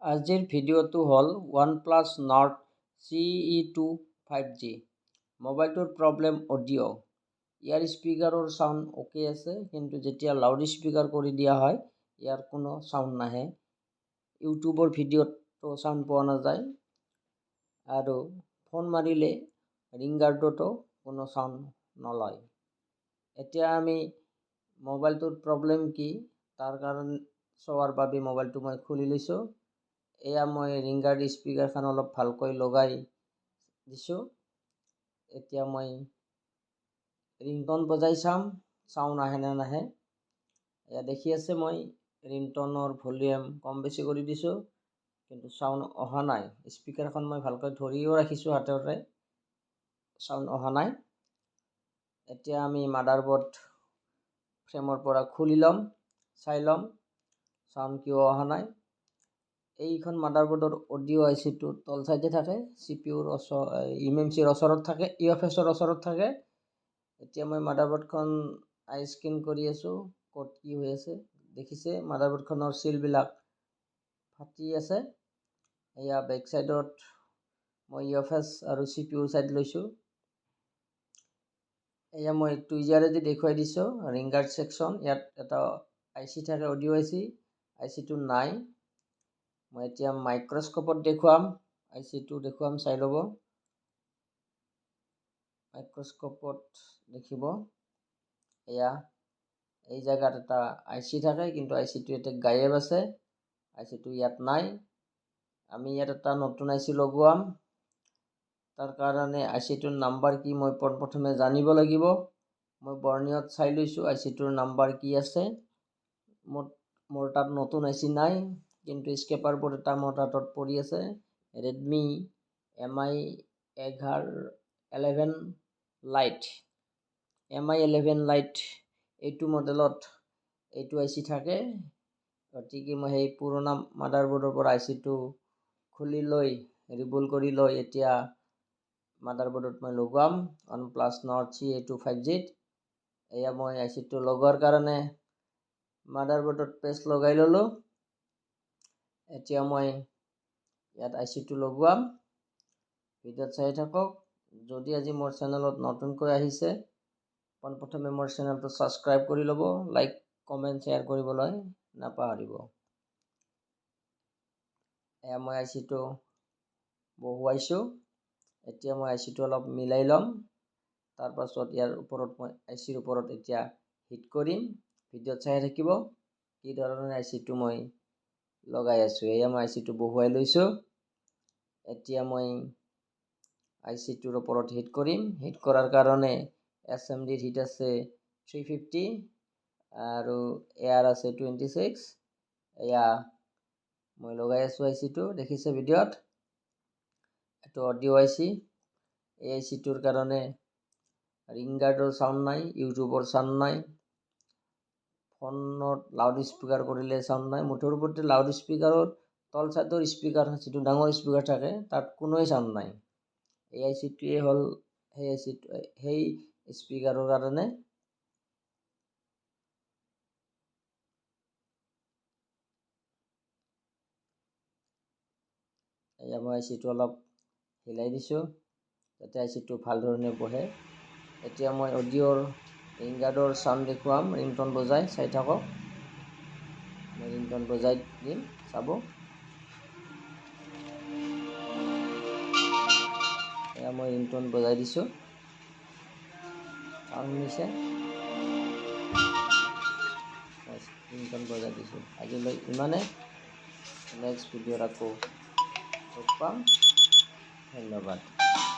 আজিৰ ভিডিঅ'টো হ'ল OnePlus Nord CE2 5G মোবাইলটোৰ প্ৰব্লেম অডিঅ'। ইয়াৰ স্পীকাৰৰ চাউণ্ড অ'কে আছে, কিন্তু যেতিয়া লাউড স্পীকাৰ কৰি দিয়া হয় ইয়াৰ কোনো চাউণ্ড নাহে। ইউটিউবৰ ভিডিঅ'তো চাউণ্ড পোৱা নাযায় আৰু ফোন মাৰিলে ৰিংগাৰটোতো কোনো চাউণ্ড নলয়। এতিয়া আমি মোবাইলটোৰ প্ৰব্লেম কি তাৰ কাৰণে চোৱাৰ বাবে মোবাইলটো মই খুলি লৈছোঁ। এয়া মই ৰিংগাৰ স্পীকাৰখন অলপ ভালকৈ লগাই দিছোঁ। এতিয়া মই ৰিংটন বজাই চাম চাউণ্ড আহে নে নাহে। এয়া দেখি আছে মই ৰিংটনৰ ভলিউম কম বেছি কৰি দিছোঁ, কিন্তু চাউণ্ড অহা নাই। স্পীকাৰখন মই ভালকৈ ধৰিও ৰাখিছোঁ হাতেৰে, চাউণ্ড অহা নাই। এতিয়া আমি মাদাৰবোৰ্ড ফ্ৰেমৰ পৰা খুলি ল'ম, চাই ল'ম চাউণ্ড কিয় অহা নাই। এইখন মাদাৰবোৰ্ডৰ অডিঅ' আইচিটোৰ তল চাইডে থাকে, চিপিউৰ ইএমএমচিৰ ওচৰত থাকে, ইউএফএছৰ ওচৰত থাকে। এতিয়া মই মাদাৰবোৰ্ডখন আই স্কেন কৰি আছোঁ, ক'ত কি হৈ আছে দেখিছে। মাদাৰবোৰ্ডখনৰ চিলবিলাক ফাটি আছে। এয়া বেক চাইডত মই ইউএফএছ আৰু চিপিউৰ চাইড লৈছোঁ। এয়া মই টুইজাৰেদি দেখুৱাই দিছোঁ ৰিংগাৰ ছেকশ্যন। ইয়াত এটা আইচি থাকে, অডিঅ' আইচিটো নাই। মই এতিয়া মাইক্ৰস্কোপত দেখুৱাম, আইচিটো দেখুৱাম, চাই ল'ব। মাইক্ৰস্কোপত দেখিব এয়া এই জেগাত এটা আইচি থাকে, কিন্তু আইচিটো এতিয়া গায়েব আছে। আইচিটো ইয়াত নাই। আমি ইয়াত এটা নতুন আইচি লগোৱাম। তাৰ কাৰণে আইচিটোৰ নাম্বাৰ কি মই প্ৰথমে জানিব লাগিব। মই বৰ্ণিয়ত চাই লৈছোঁ আইচিটোৰ নাম্বাৰ কি আছে। মোৰ তাত নতুন আইচি নাই, কিন্তু স্কেপাৰ বোৰ্ড এটা মোৰ তাত পৰি আছে। Redmi MI 11 light, MI 11 light এইটো মডেলত এইটো আইচি থাকে। গতিকে মই সেই পুৰণা মাদাৰবোৰ্ডৰ পৰা আইচিটো খুলি লৈ ৰিবুল কৰি লৈ এতিয়া মাদাৰবোৰ্ডত মই লগাম OnePlus Nord CE2 5G। এয়া মই আইচিটো লগোৱাৰ কাৰণে মাদাৰবোৰ্ডত পেষ্ট লগাই ল'লোঁ। এতিয়া মই ইয়াত আইচিটো লগোৱাম। ভিডিঅ'ত চাই থাকক। যদি আজি মোৰ চেনেলত নতুনকৈ আহিছে, পোনপ্ৰথমে মোৰ চেনেলটো ছাবস্ক্ৰাইব কৰি ল'ব, লাইক কমেণ্ট শ্বেয়াৰ কৰিবলৈ নাপাহৰিব। এয়া মই আইচিটো বহুৱাইছোঁ। এতিয়া মই আইচিটো অলপ মিলাই ল'ম। তাৰপাছত ইয়াৰ ওপৰত মই আইচিৰ ওপৰত এতিয়া হিট কৰিম। ভিডিঅ'ত চাই থাকিব কি ধৰণে আইচিটো মই লগাই আছোঁ। এয়া মই আইচিটো বহুৱাই লৈছোঁ। এতিয়া মই আইচিটোৰ ওপৰত হিট কৰিম। হিট কৰাৰ কাৰণে SMDৰ হিট আছে 350 আৰু এয়াৰ আছে 26। এয়া মই লগাই আছোঁ আইচিটো, দেখিছে ভিডিঅ'ত। এইটো অডিঅ' আইচি। এই আইচিটোৰ কাৰণে ৰিংগাৰ্ডৰ চাউণ্ড নাই, ইউটিউবৰ চাউণ্ড নাই, ফোনত লাউড স্পীকাৰ কৰিলে চাউণ্ড নাই। মুঠৰ ওপৰতে লাউড স্পীকাৰৰ তল চাইডৰ স্পীকাৰ, যিটো ডাঙৰ স্পীকাৰ থাকে, তাত কোনোৱেই চাউণ্ড নাই। এই আইচিটোৱে হ'ল সেই স্পীকাৰৰ কাৰণে। এয়া মই আইচিটো অলপ হিলাই দিছোঁ যাতে আইচিটো ভাল ধৰণে বহে। এতিয়া মই অডিঅ'ৰ ৰিংগাৰ্ডৰ চাউণ্ড দেখুৱাম, ৰিংটন বজাই চাই থাকক। মই ৰিংটন বজাই দিম, চাব। এয়া মই ৰিংটন বজাই দিছোঁ, চাউণ্ড শুনিছে। মই ৰিংটন বজাই দিছোঁ। আজিলৈ ইমানে। নেক্সট ভিডিঅ'ত আকৌ লগ পাম। ধন্যবাদ।